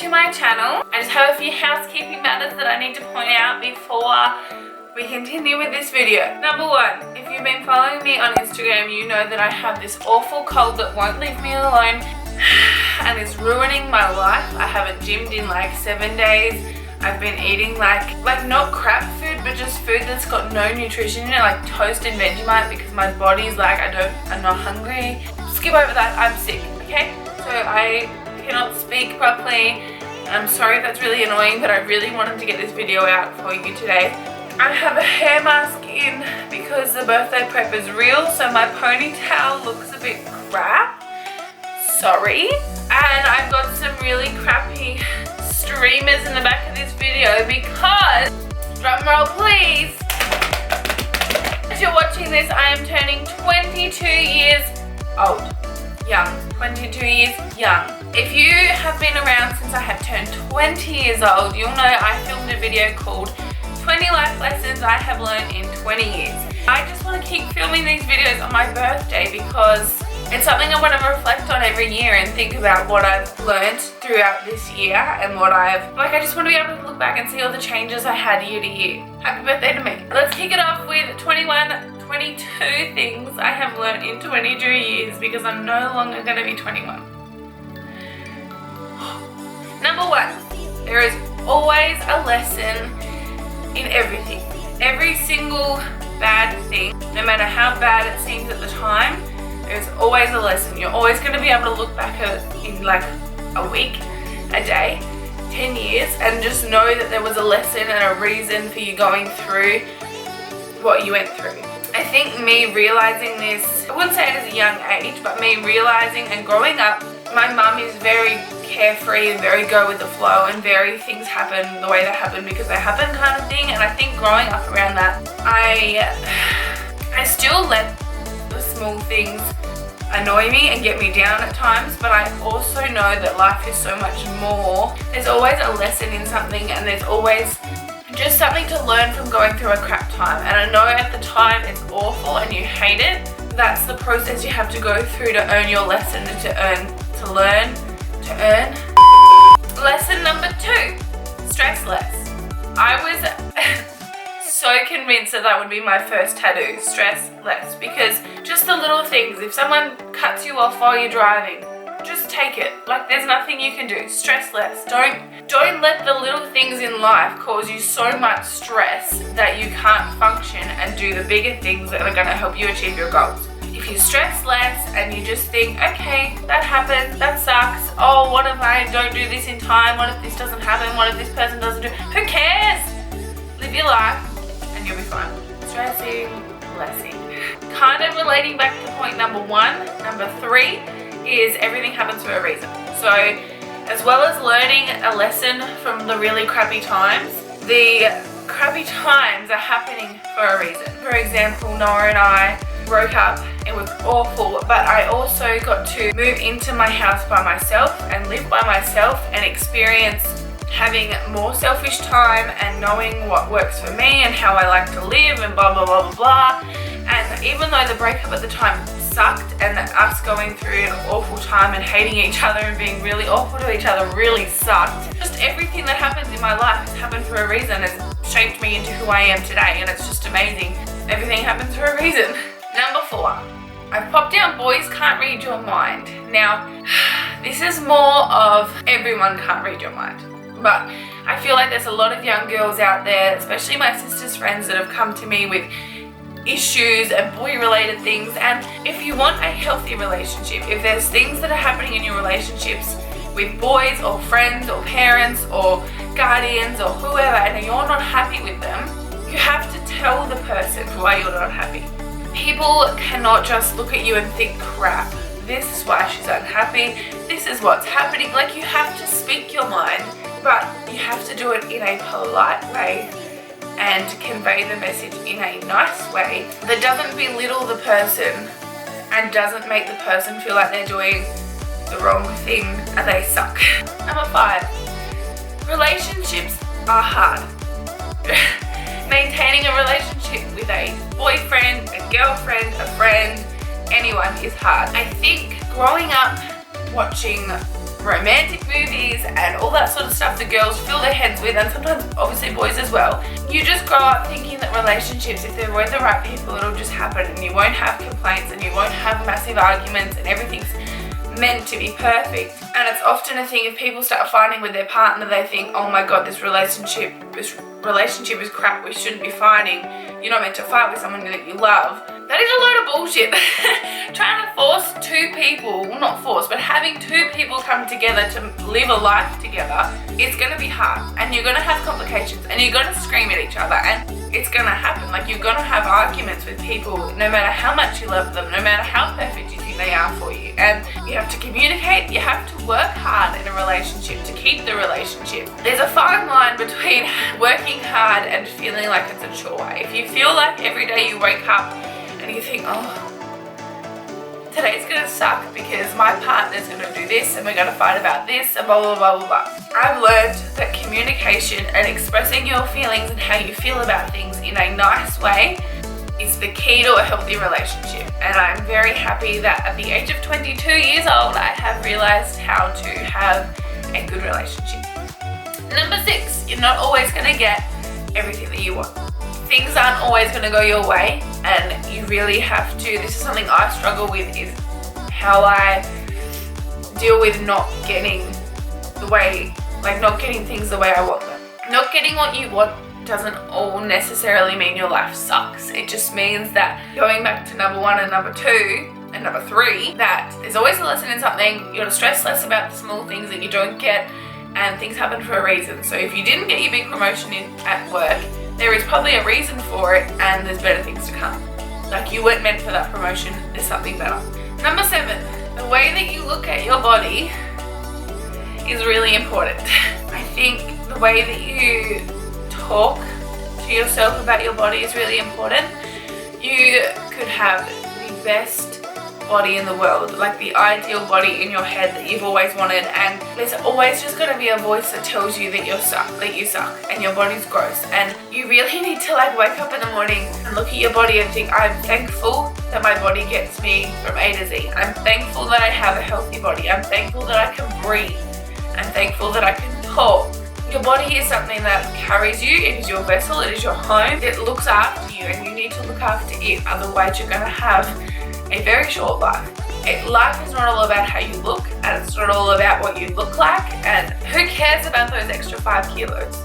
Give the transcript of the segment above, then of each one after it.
to my channel. I just have a few housekeeping matters that I need to point out before we continue with this video. Number one, if you've been following me on Instagram, you know that I have this awful cold that won't leave me alone and is ruining my life. I haven't gymmed in like 7 days. I've been eating like not crap food, but just food that's got no nutrition in it, like toast and Vegemite, because my body's like, I'm not hungry. Skip over that, I'm sick, okay? So I cannot speak properly. I'm sorry if that's really annoying, but I really wanted to get this video out for you today. I have a hair mask in because the birthday prep is real, so my ponytail looks a bit crap. Sorry. And I've got some really crappy streamers in the back of this video because, drum roll please, as you're watching this, I am turning 22 years old. Young. 22 years young. If you have been around since I have turned 20 years old, you'll know I filmed a video called 20 life lessons I have learned in 20 years. I just want to keep filming these videos on my birthday because it's something I want to reflect on every year and think about what I've learned throughout this year and what I just want to be able to look back and see all the changes I had year to year. Happy birthday to me. Let's kick it off with 22 things I have learned in 22 years because I'm no longer going to be 21. Number one, there is always a lesson in everything. Every single bad thing, no matter how bad it seems at the time, there's always a lesson. You're always going to be able to look back at it in like a week, a day, 10 years, and just know that there was a lesson and a reason for you going through what you went through. I think me realizing this, I wouldn't say it as a young age, but me realizing and growing up, my mum is very carefree and very go with the flow and very things happen the way they happen because they happen kind of thing. And I think growing up around that, I still let the small things annoy me and get me down at times, but I also know that life is so much more. There's always a lesson in something and there's always just something to learn from going through a crap time. And I know at the time it's awful and you hate it. That's the process you have to go through to earn your lesson and to learn. Lesson number 2, stress less. I was so convinced that would be my first tattoo, stress less, because just the little things, if someone cuts you off while you're driving, just take it. Like there's nothing you can do. Stress less. Don't let the little things in life cause you so much stress that you can't function and do the bigger things that are going to help you achieve your goals. If you stress less and you just think, okay, that happened, that sucks, oh, what if I don't do this in time, what if this doesn't happen, what if this person doesn't do, who cares? Live your life and you'll be fine. Stressing, blessing. Kind of relating back to point number 1, number 3 is everything happens for a reason. So as well as learning a lesson from the really crappy times, the crappy times are happening for a reason. For example, Noah and I broke up. It was awful, but I also got to move into my house by myself and live by myself and experience having more selfish time and knowing what works for me and how I like to live and blah blah blah blah blah. And even though the breakup at the time sucked and us going through an awful time and hating each other and being really awful to each other really sucked, just everything that happens in my life has happened for a reason. It's shaped me into who I am today and it's just amazing. Everything happens for a reason. Number 4, I've popped down boys can't read your mind. Now, this is more of everyone can't read your mind, but I feel like there's a lot of young girls out there, especially my sister's friends, that have come to me with issues and boy related things. And if you want a healthy relationship, if there's things that are happening in your relationships with boys or friends or parents or guardians or whoever and you're not happy with them, you have to tell the person why you're not happy. People cannot just look at you and think, crap, this is why she's unhappy, this is what's happening. Like, you have to speak your mind, but you have to do it in a polite way and convey the message in a nice way that doesn't belittle the person and doesn't make the person feel like they're doing the wrong thing and they suck. Number 5, relationships are hard. Maintaining a relationship with a boyfriend, a girlfriend, a friend, anyone is hard. I think growing up watching romantic movies and all that sort of stuff the girls fill their heads with, and sometimes obviously boys as well. You just grow up thinking that relationships, if they're with the right people, it'll just happen and you won't have complaints and you won't have massive arguments and everything's meant to be perfect. And it's often a thing, if people start fighting with their partner, they think, oh my god, this relationship is crap, we shouldn't be fighting. You're not meant to fight with someone that you love. That is a load of bullshit. Trying to force two people, well, not force, but having two people come together to live a life together is going to be hard, and you're going to have complications, and you're going to scream at each other, and it's going to happen. Like, you're going to have arguments with people no matter how much you love them, no matter how perfect you think they are for you. And you have to communicate, you have to work hard in a relationship to keep the relationship. There's a fine line between working hard and feeling like it's a chore. If you feel like every day you wake up and you think, oh, today's gonna suck because my partner's gonna do this and we're gonna fight about this and blah blah blah blah blah. I've learned that communication and expressing your feelings and how you feel about things in a nice way is the key to a healthy relationship. And I'm very happy that at the age of 22 years old, I have realized how to have a good relationship. Number 6, you're not always gonna get everything that you want. Things aren't always going to go your way, and you really have to, this is something I struggle with, is how I deal with not getting the way, like not getting things the way I want them. Not getting what you want doesn't all necessarily mean your life sucks. It just means that going back to number 1 and number 2 and number 3, that there's always a lesson in something. You got to stress less about the small things that you don't get, and things happen for a reason. So if you didn't get your big promotion at work, there is probably a reason for it, and there's better things to come. Like, you weren't meant for that promotion, there's something better. Number 7, the way that you look at your body is really important. I think the way that you talk to yourself about your body is really important. You could have the best body in the world, like the ideal body in your head that you've always wanted, and there's always just going to be a voice that tells you that you suck and your body's gross, and you really need to like wake up in the morning and look at your body and think, I'm thankful that my body gets me from A to Z. I'm thankful that I have a healthy body. I'm thankful that I can breathe. I'm thankful that I can talk. Your body is something that carries you. It is your vessel. It is your home. It looks after you, and you need to look after it, otherwise you're going to have a very short life. Life is not all about how you look, and it's not all about what you look like, and who cares about those extra 5 kilos?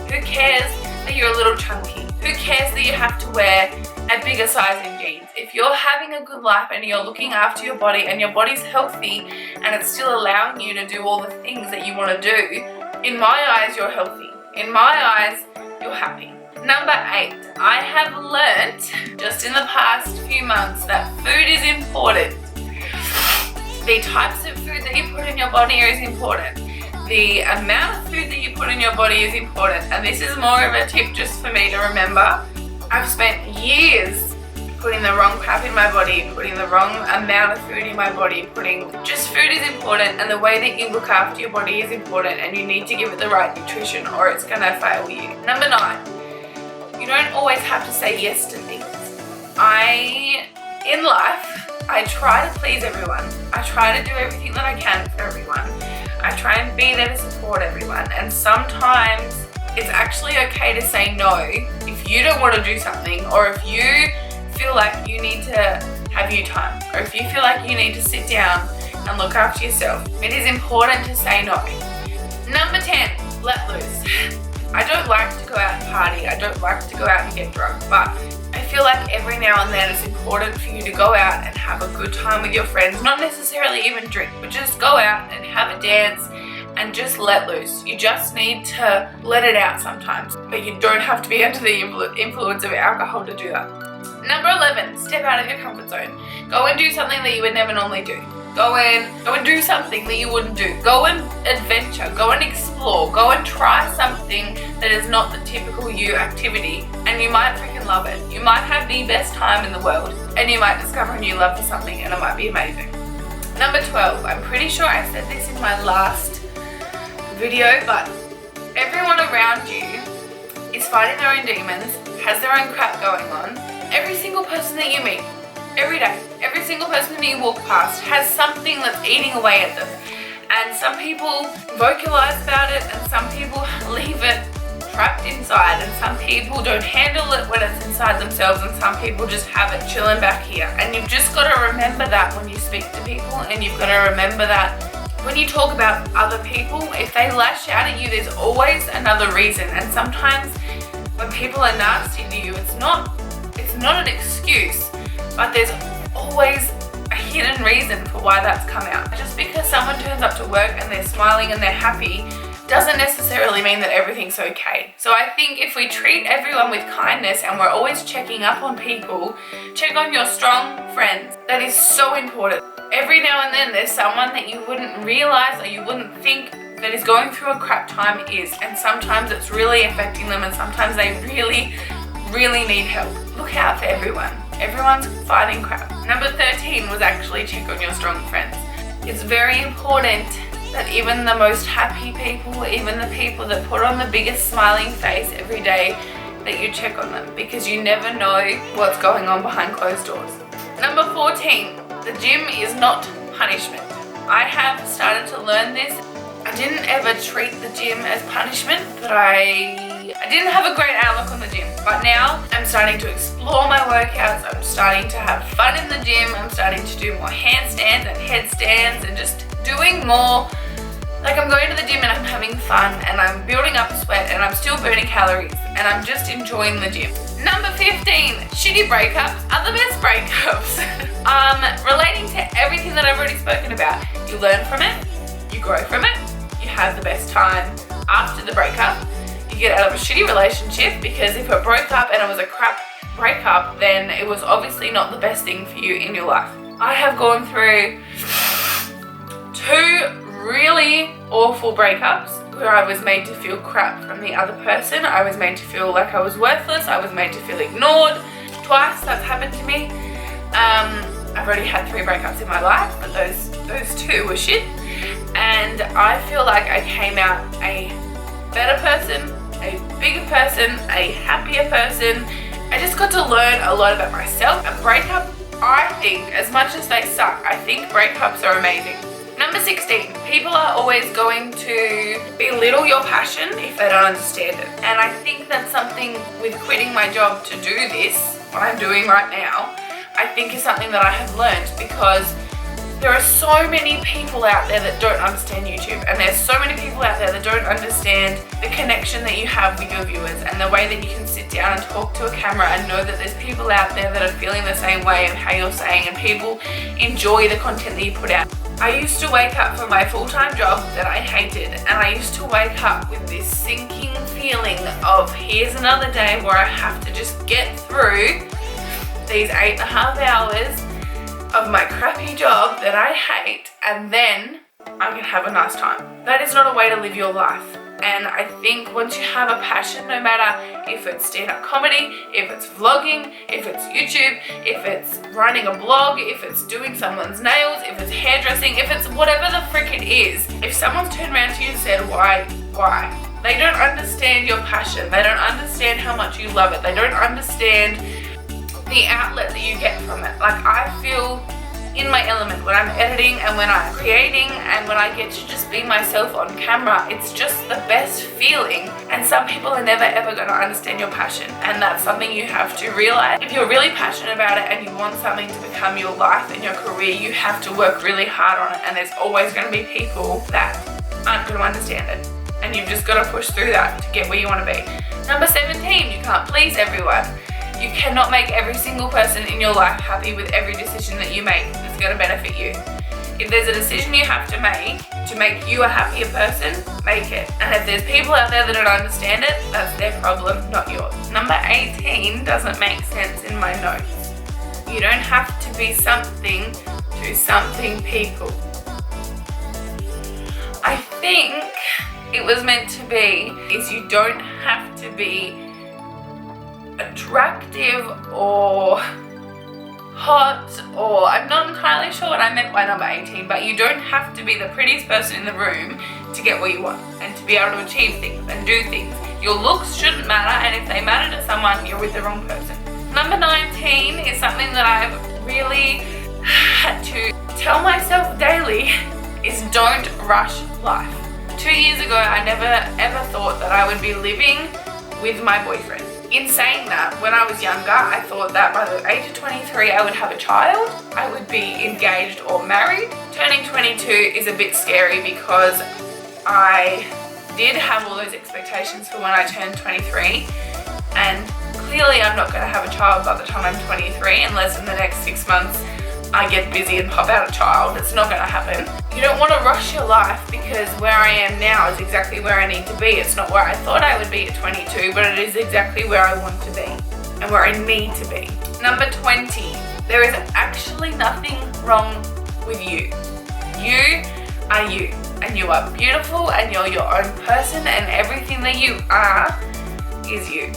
Who cares that you're a little chunky? Who cares that you have to wear a bigger size in jeans? If you're having a good life and you're looking after your body and your body's healthy and it's still allowing you to do all the things that you want to do, in my eyes, you're healthy. In my eyes, you're happy. Number 8, I have learnt just in the past few months that food is important. The types of food that you put in your body is important. The amount of food that you put in your body is important. And this is more of a tip just for me to remember. I've spent years putting the wrong crap in my body, putting the wrong amount of food in my body, just food is important, and the way that you look after your body is important, and you need to give it the right nutrition or it's gonna fail you. Number 9, you don't always have to say yes to things. In life, I try to please everyone. I try to do everything that I can for everyone. I try and be there to support everyone, and sometimes it's actually okay to say no if you don't want to do something, or if you feel like you need to have you time, or if you feel like you need to sit down and look after yourself. It is important to say no. Number 10, let loose. I don't like to go out and party. I don't like to go out and get drunk, but I feel like every now and then it's important for you to go out and have a good time with your friends. Not necessarily even drink, but just go out and have a dance and just let loose. You just need to let it out sometimes, but you don't have to be under the influence of alcohol to do that. Number 11, step out of your comfort zone. Go and do something that you would never normally do. Go and do something that you wouldn't do. Go and adventure, go and explore, go and try something that is not the typical you activity, and you might freaking love it. You might have the best time in the world, and you might discover a new love for something, and it might be amazing. Number 12, I'm pretty sure I said this in my last video, but everyone around you is fighting their own demons, has their own crap going on. Every single person that you meet, every day, every single person that you walk past has something that's eating away at them. And some people vocalize about it, and some people leave it trapped inside, and some people don't handle it when it's inside themselves, and some people just have it chilling back here. And you've just got to remember that when you speak to people, and you've got to remember that when you talk about other people, if they lash out at you, there's always another reason. And sometimes when people are nasty to you, it's not an excuse, but there's always a hidden reason for why that's come out. Just because someone turns up to work and they're smiling and they're happy doesn't necessarily mean that everything's okay. So I think if we treat everyone with kindness and we're always checking up on people, check on your strong friends. That is so important. Every now and then there's someone that you wouldn't realize or you wouldn't think that is going through a crap time and sometimes it's really affecting them, and sometimes they really, really need help. Look out for everyone. Everyone's fighting crap. Number 13 was actually check on your strong friends. It's very important that even the most happy people, even the people that put on the biggest smiling face every day, that you check on them, because you never know what's going on behind closed doors. Number 14, the gym is not punishment. I have started to learn this. I didn't ever treat the gym as punishment, but I didn't have a great outlook on the gym. But now I'm starting to explore my workouts. I'm starting to have fun in the gym. I'm starting to do more handstands and headstands and just doing more. Like, I'm going to the gym and I'm having fun and I'm building up sweat and I'm still burning calories and I'm just enjoying the gym. Number 15, shitty breakups are the best breakups. Relating to everything that I've already spoken about. You learn from it, you grow from it, you have the best time after the breakup. You get out of a shitty relationship, because if it broke up and it was a crap breakup, then it was obviously not the best thing for you in your life. I have gone through 2 really awful breakups where I was made to feel crap from the other person. I was made to feel like I was worthless. I was made to feel ignored. Twice that's happened to me. I've already had 3 breakups in my life, but those 2 were shit. And I feel like I came out a better person, a bigger person, a happier person. I just got to learn a lot about myself. A breakup, I think, as much as they suck, I think breakups are amazing. Number 16, people are always going to belittle your passion if they don't understand it. And I think that's something with quitting my job to do this, what I'm doing right now, I think is something that I have learned, because there are so many people out there that don't understand YouTube, and there's so many people out there that don't understand the connection that you have with your viewers and the way that you can sit down and talk to a camera and know that there's people out there that are feeling the same way of how you're saying, and people enjoy the content that you put out. I used to wake up for my full-time job that I hated, and I used to wake up with this sinking feeling of, here's another day where I have to just get through these 8.5 hours of my crappy job that I hate, and then I can have a nice time. That is not a way to live your life. And I think once you have a passion, no matter if it's stand-up comedy, if it's vlogging, if it's YouTube, if it's writing a blog, if it's doing someone's nails, if it's hairdressing, if it's whatever the frick it is, if someone's turned around to you and said, why? They don't understand your passion. They don't understand how much you love it. They don't understand the outlet that you get from it. Like, I feel in my element when I'm editing and when I'm creating and when I get to just be myself on camera. It's just the best feeling, and some people are never ever going to understand your passion, and that's something you have to realize. If you're really passionate about it and you want something to become your life and your career, you have to work really hard on it, and there's always going to be people that aren't going to understand it, and you've just got to push through that to get where you want to be. Number 17, you can't please everyone. You cannot make every single person in your life happy with every decision that you make that's going to benefit you. If there's a decision you have to make you a happier person, make it. And if there's people out there that don't understand it, that's their problem, not yours. Number 18 doesn't make sense in my notes. You don't have to be something to something people. I think it was meant to be is you don't have to be attractive or hot, or I'm not entirely sure what I meant by number 18, but you don't have to be the prettiest person in the room to get what you want and to be able to achieve things and do things. Your looks shouldn't matter, and if they matter to someone, you're with the wrong person. Number 19 is something that I've really had to tell myself daily is don't rush life. 2 years ago, I never ever thought that I would be living with my boyfriend. In saying that, when I was younger, I thought that by the age of 23, I would have a child, I would be engaged or married. Turning 22 is a bit scary because I did have all those expectations for when I turned 23, and clearly I'm not going to have a child by the time I'm 23 unless in the next 6 months I get busy and pop out a child. It's not going to happen. You don't want to rush your life because where I am now is exactly where I need to be. It's not where I thought I would be at 22, but it is exactly where I want to be and where I need to be. Number 20, there is actually nothing wrong with you. You are you, and you are beautiful, and you're your own person, and everything that you are is you.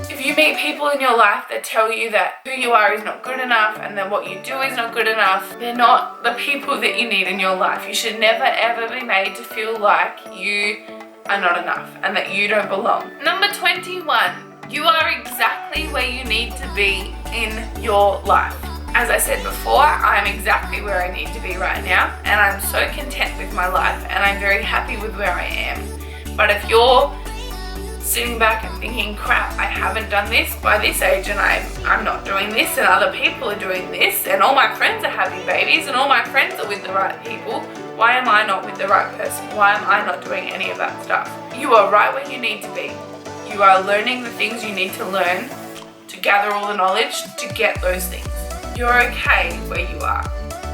If you meet people in your life that tell you that who you are is not good enough and that what you do is not good enough, they're not the people that you need in your life. You should never ever be made to feel like you are not enough and that you don't belong. Number 21, you are exactly where you need to be in your life. As I said before, I'm exactly where I need to be right now, and I'm so content with my life, and I'm very happy with where I am. But if you're sitting back and thinking, crap, I haven't done this by this age, and I'm not doing this, and other people are doing this, and all my friends are having babies, and all my friends are with the right people, why am I not with the right person? Why am I not doing any of that stuff? You are right where you need to be. You are learning the things you need to learn to gather all the knowledge to get those things. You're okay where you are.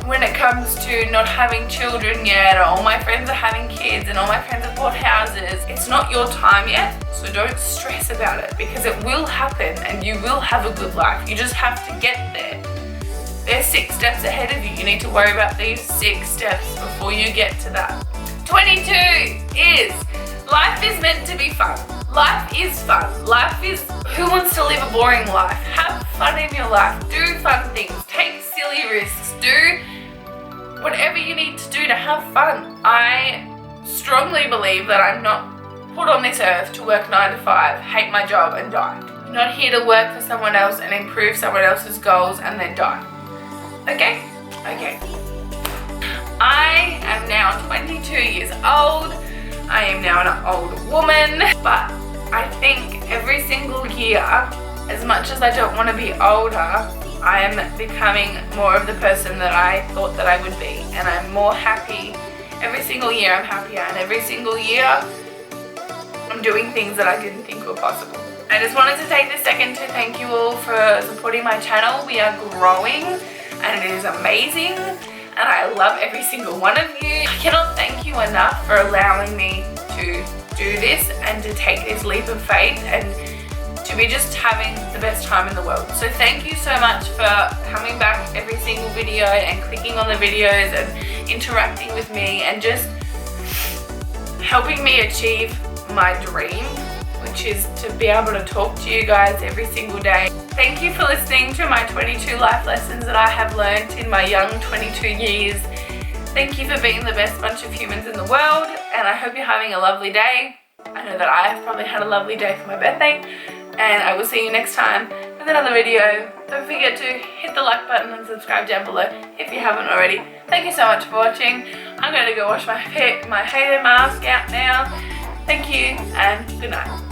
When it comes to not having children yet, or all my friends are having kids and all my friends have bought houses, it's not your time yet, so don't stress about it because it will happen and you will have a good life. You just have to get there. There's 6 steps ahead of you. You need to worry about these 6 steps before you get to that. 22 is life is meant to be fun. Life is fun. Life is, who wants to live a boring life? Have fun in your life. Do fun things. Take silly risks. Do whatever you need to do to have fun. I strongly believe that I'm not put on this earth to work 9 to 5, hate my job and die. I'm not here to work for someone else and improve someone else's goals and then die. Okay? Okay. I am now 22 years old. I am now an old woman, but I think every single year, as much as I don't want to be older, I am becoming more of the person that I thought that I would be, and I'm more happy. Every single year I'm happier, and every single year I'm doing things that I didn't think were possible. I just wanted to take this second to thank you all for supporting my channel. We are growing and it is amazing, and I love every single one of you. I cannot thank you enough for allowing me to do this and to take this leap of faith and to be just having the best time in the world. So thank you so much for coming back every single video and clicking on the videos and interacting with me and just helping me achieve my dream, which is to be able to talk to you guys every single day. Thank you for listening to my 22 life lessons that I have learned in my young 22 years. Thank you for being the best bunch of humans in the world, and I hope you're having a lovely day. I know that I have probably had a lovely day for my birthday, and I will see you next time with another video. Don't forget to hit the like button and subscribe down below if you haven't already. Thank you so much for watching. I'm going to go wash my hair mask out now. Thank you and good night.